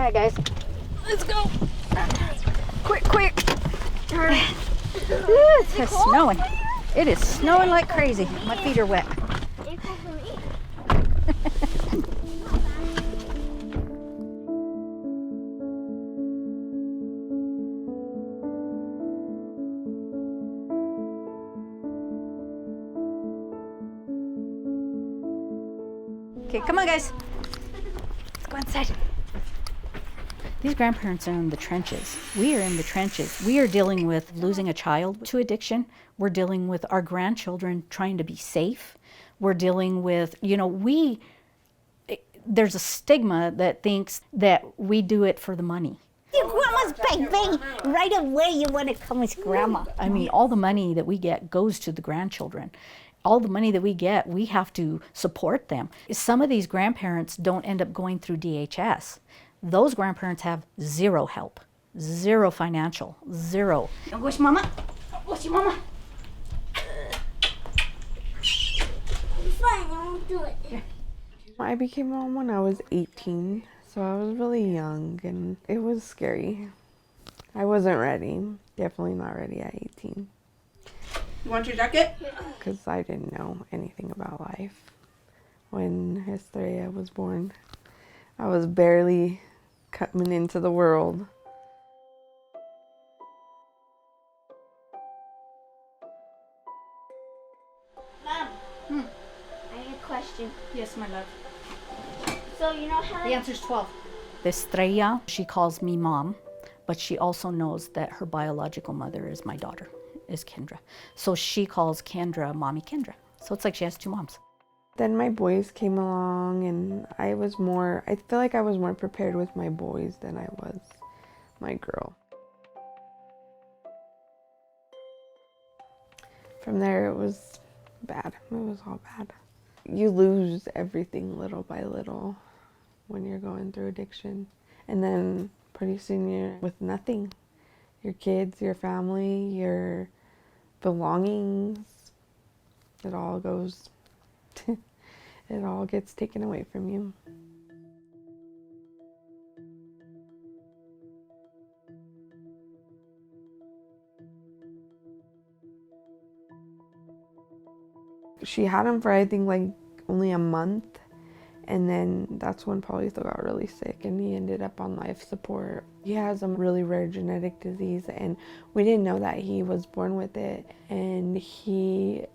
right, guys. Let's go. Quick, quick. It's snowing. It is snowing like crazy. My feet are wet. Okay, come on, guys. Let's go inside. These grandparents are in the trenches. We are in the trenches. We are dealing with losing a child to addiction. We're dealing with our grandchildren trying to be safe. We're dealing with, there's a stigma that thinks that we do it for the money. Your grandma's bang bang. Right away you want to come with grandma. I mean, all the money that we get goes to the grandchildren. All the money that we get, we have to support them. Some of these grandparents don't end up going through DHS. Those grandparents have zero help, zero financial, zero. Don't wish mama. Wish your mama. Fine, I won't do it. Here. I became a mom when I was 18, so I was really young and it was scary. I wasn't ready, definitely not ready at 18. You want your jacket? Because I didn't know anything about life. When Estrella was born, I was barely coming into the world. Mom, I have a question. Yes, my love. So you know how The answer's 12. Estrella, she calls me mom, but she also knows that her biological mother is my daughter, is Kendra. So she calls Kendra Mommy Kendra. So it's like she has two moms. Then my boys came along and I feel like I was more prepared with my boys than I was my girl. From there it was bad. It was all bad. You lose everything little by little when you're going through addiction. And then pretty soon you're with nothing. Your kids, your family, your belongings, it all goes, it all gets taken away from you. She had him for I think like only a month, and then that's when Pablo got really sick and he ended up on life support. He has a really rare genetic disease and we didn't know that he was born with it, and he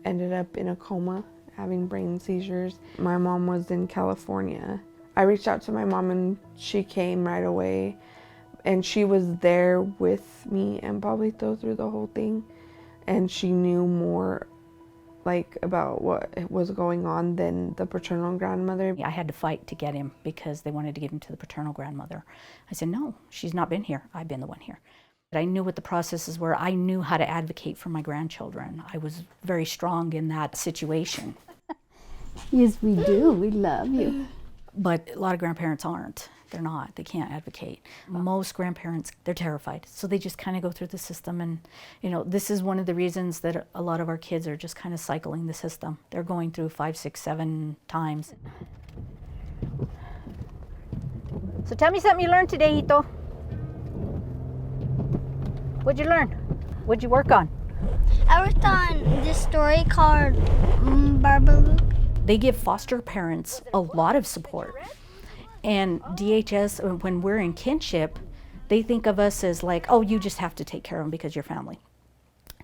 ended up in a coma having brain seizures. My mom was in California. I reached out to my mom and she came right away, and she was there with me and Pablo through the whole thing, and she knew more about what was going on than the paternal grandmother. I had to fight to get him because they wanted to give him to the paternal grandmother. I said, no, she's not been here. I've been the one here. I knew what the processes were. I knew how to advocate for my grandchildren. I was very strong in that situation. Yes, we do. We love you. But a lot of grandparents aren't. They're not. They can't advocate. Most grandparents, they're terrified. So they just kind of go through the system. And, this is one of the reasons that a lot of our kids are just kind of cycling the system. They're going through 5, 6, 7 times. So tell me something you learned today, Hito. What'd you learn? What'd you work on? I worked on this story called Barbaloo. They give foster parents a lot of support. And DHS, when we're in kinship, they think of us as like, oh, you just have to take care of them because you're family.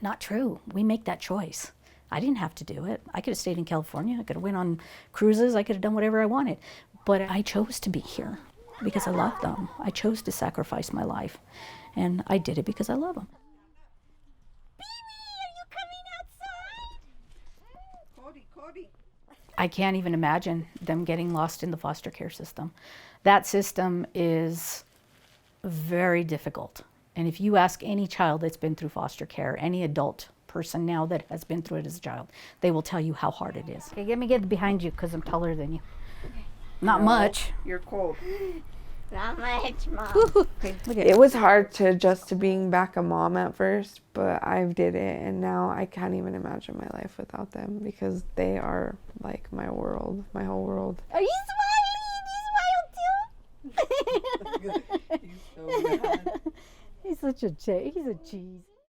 Not true. We make that choice. I didn't have to do it. I could have stayed in California. I could have went on cruises. I could have done whatever I wanted. But I chose to be here because I love them. I chose to sacrifice my life. And I did it because I love them. I can't even imagine them getting lost in the foster care system. That system is very difficult. And if you ask any child that's been through foster care, any adult person now that has been through it as a child, they will tell you how hard it is. Okay, let me get behind you because I'm taller than you. Not much. You're cold. Not much, Mom. Okay, look at It was hard to adjust to being back a mom at first, but I did it, and now I can't even imagine my life without them because they are like my world, my whole world. Are you smiling? You smile too? he's a cheese.